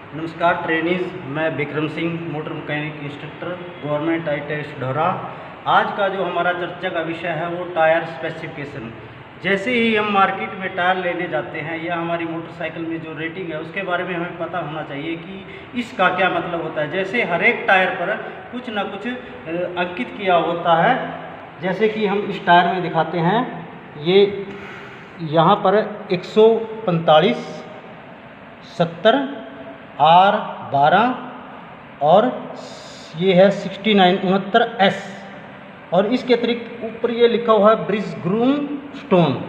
नमस्कार ट्रेनीज, मैं Vikram Singh, motor mechanic instructor, government आई टेस्ट ढोरा। आज का जो हमारा चर्चा का विषय है वो टायर स्पेसिफिकेशन। जैसे ही हम मार्केट में टायर लेने जाते हैं या हमारी मोटरसाइकिल में जो रेटिंग है उसके बारे में हमें पता होना चाहिए कि इसका क्या मतलब होता है। जैसे हर एक टायर पर कुछ ना कुछ अंकित किया होता है। जैसे कि हम इस टायर में दिखाते हैं, ये यहाँ पर 145, 70, R12 और ये है 6969S। और इसके अतिरिक्त ऊपर ये लिखा हुआ है ब्रिज ग्रूम स्टोन।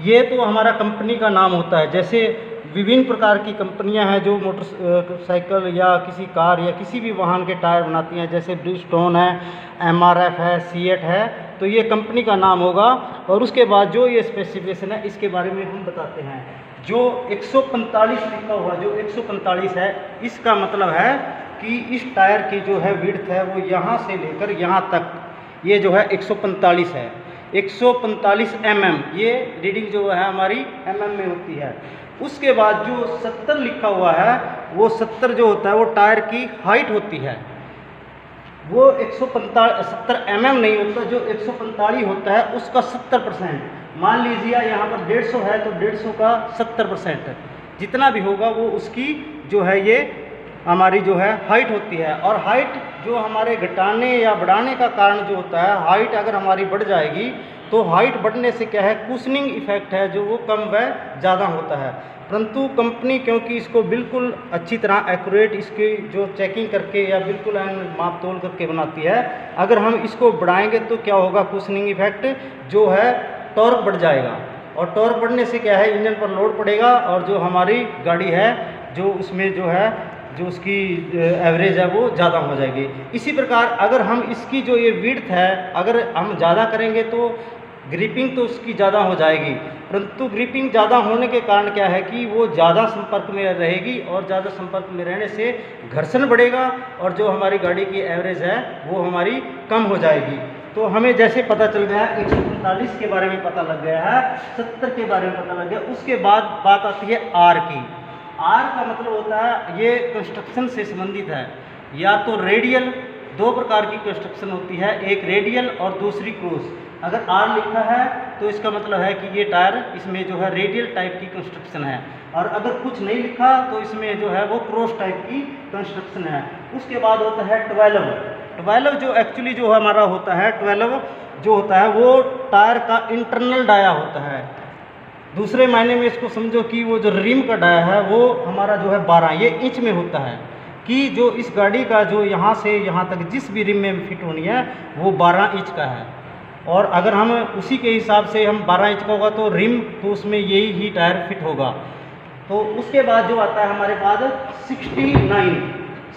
ये तो हमारा कंपनी का नाम होता है। जैसे विभिन्न प्रकार की कंपनियां हैं जो मोटरसाइकिल या किसी कार या किसी भी वाहन के टायर बनाती हैं, जैसे ब्रिज स्टोन है, MRF है, सीएट है, तो ये कंपनी का नाम होगा। और उसके बाद जो ये स्पेसिफिकेशन है इसके बारे में हम बताते हैं। जो 145 लिखा हुआ, जो 145 है, इसका मतलब है कि इस टायर की जो है विड्थ है वो यहाँ से लेकर यहाँ तक, ये जो है 145 है। 145 mm ये रीडिंग जो है हमारी mm में होती है। उसके बाद जो 70 लिखा हुआ है, वो 70 जो होता है वो टायर की हाइट होती है। वो 170 mm नहीं होता, जो 145 होता है उसका 70%। मान लीजिए यहाँ पर 150 है तो 150 का 70% जितना भी होगा वो उसकी जो है ये हमारी जो है हाइट होती है। और हाइट जो हमारे घटाने या बढ़ाने का कारण जो होता है, हाइट अगर हमारी बढ़ जाएगी तो हाइट बढ़ने से क्या है, कुशनिंग इफेक्ट है जो वो कम व ज़्यादा होता है। परंतु कंपनी क्योंकि इसको बिल्कुल अच्छी तरह एक्यूरेट इसकी जो चेकिंग करके या बिल्कुल माप तोल करके बनाती है, अगर हम इसको बढ़ाएंगे तो क्या होगा, कुशनिंग इफेक्ट जो है टॉर्क बढ़ जाएगा। और टॉर्क बढ़ने से क्या है, इंजन पर लोड पड़ेगा और जो हमारी गाड़ी है जो उसमें जो है जो उसकी एवरेज है वो ज़्यादा हो जाएगी। इसी प्रकार अगर हम इसकी जो ये विड्थ है अगर हम ज़्यादा करेंगे तो ग्रिपिंग तो उसकी ज़्यादा हो जाएगी। परंतु ग्रिपिंग ज़्यादा होने के कारण क्या है कि वो ज़्यादा संपर्क में रहेगी और ज़्यादा संपर्क में रहने से घर्षण बढ़ेगा और जो हमारी गाड़ी की एवरेज है वो हमारी कम हो जाएगी। तो हमें जैसे पता चल गया, 145 के बारे में पता लग गया है, 70 के बारे में पता लग गया। उसके बाद बात आती है आर की। आर का मतलब होता है, ये कंस्ट्रक्शन से संबंधित है। या तो रेडियल, दो प्रकार की कंस्ट्रक्शन होती है, एक रेडियल और दूसरी क्रॉस। अगर आर लिखा है तो इसका मतलब है कि ये टायर इसमें जो है रेडियल टाइप की कंस्ट्रक्शन है। और अगर कुछ नहीं लिखा तो इसमें जो है वो क्रॉस टाइप की कंस्ट्रक्शन है। उसके बाद होता है 12 जो एक्चुअली जो हमारा होता है 12 जो होता है वो टायर का इंटरनल डाया होता है। दूसरे मायने में इसको समझो कि वो जो रिम का डाया है वो हमारा जो है 12, ये इंच में होता है कि जो इस गाड़ी का जो यहाँ से यहाँ तक जिस भी रिम में फिट होनी है वो 12 इंच का है। और अगर हम उसी के हिसाब से हम 12 इंच का होगा तो रिम तो उसमें यही ही टायर फिट होगा। तो उसके बाद जो आता है हमारे पास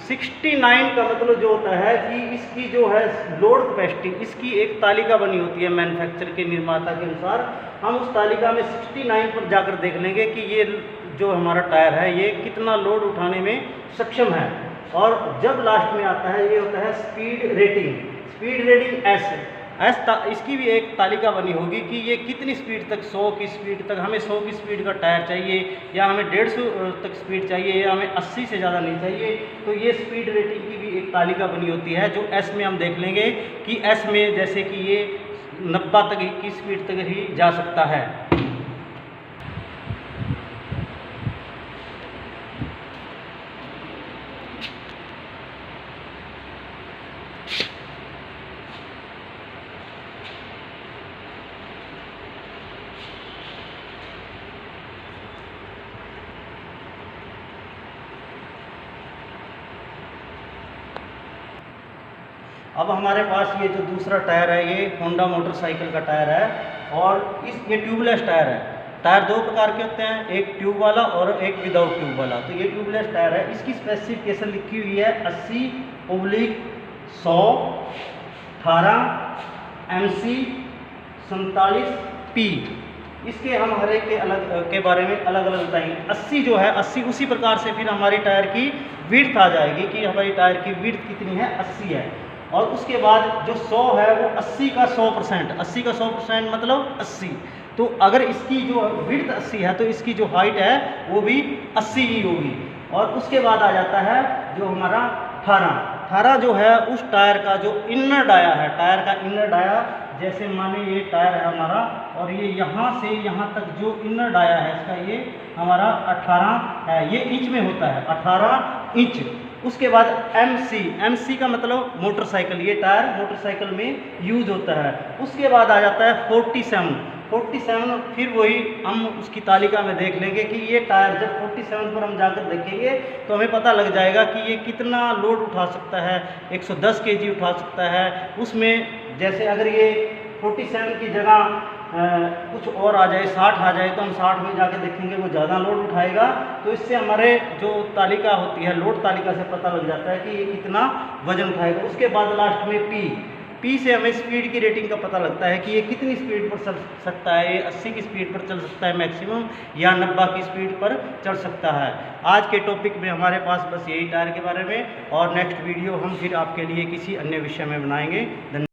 69 का मतलब जो होता है कि इसकी जो है लोड कैपेसिटी, इसकी एक तालिका बनी होती है मैन्युफैक्चर के निर्माता के अनुसार। हम उस तालिका में 69 पर जाकर देख लेंगे कि ये जो हमारा टायर है ये कितना लोड उठाने में सक्षम है। और जब लास्ट में आता है ये होता है स्पीड रेटिंग एस इसकी भी एक तालिका बनी होगी कि ये कितनी स्पीड तक, 100 की स्पीड तक, हमें 100 की स्पीड का टायर चाहिए या हमें 150 तक स्पीड चाहिए या हमें 80 से ज़्यादा नहीं चाहिए। तो ये स्पीड रेटिंग की भी एक तालिका बनी होती है जो एस में हम देख लेंगे कि एस में जैसे कि ये 90 तक की स्पीड तक ही जा सकता है। अब हमारे पास ये जो दूसरा टायर है ये होंडा मोटरसाइकिल का टायर है और ये ट्यूबलेस टायर है। टायर दो प्रकार के होते हैं, एक ट्यूब वाला और एक विदाउट ट्यूब वाला। तो ये ट्यूबलेस टायर है। इसकी स्पेसिफिकेशन लिखी हुई है 80/100 18 MC 47P। इसके हम हर एक के बारे में अलग अलग बताएंगे। 80 जो है 80 उसी प्रकार से फिर हमारी टायर की विड्थ आ जाएगी कि हमारी टायर की विड्थ कितनी है, 80 है। और उसके बाद जो 100 है वो 80 का 100%, 80 का 100% मतलब 80। तो अगर इसकी जो विड्थ 80 है तो इसकी जो हाइट है वो भी 80 ही होगी। और उसके बाद आ जाता है जो हमारा 18 जो है उस टायर का जो इनर डाया है, टायर का इनर डाया, जैसे माने ये टायर है हमारा और ये यहाँ से यहाँ तक जो इनर डाया है इसका ये हमारा 18 है, ये इंच में होता है 18 इंच। उसके बाद MC का मतलब मोटरसाइकिल, ये टायर मोटरसाइकिल में यूज होता है। उसके बाद आ जाता है 47, फिर वही हम उसकी तालिका में देख लेंगे कि ये टायर जब 47 पर हम जाकर देखेंगे तो हमें पता लग जाएगा कि ये कितना लोड उठा सकता है, 110 kg उठा सकता है। उसमें जैसे अगर ये 47 की जगह कुछ और आ जाए, 60 आ जाए, तो हम 60 में जाके देखेंगे वो ज़्यादा लोड उठाएगा। तो इससे हमारे जो तालिका होती है, लोड तालिका से पता लग जाता है कि ये कितना वजन उठाएगा। उसके बाद लास्ट में P से हमें स्पीड की रेटिंग का पता लगता है कि ये कितनी स्पीड पर चल सकता है, ये 80 की स्पीड पर चल सकता है मैक्सिमम, या 90 की स्पीड पर चल सकता है। आज के टॉपिक में हमारे पास बस यही टायर के बारे में, और नेक्स्ट वीडियो हम फिर आपके लिए किसी अन्य विषय में बनाएंगे। धन्यवाद।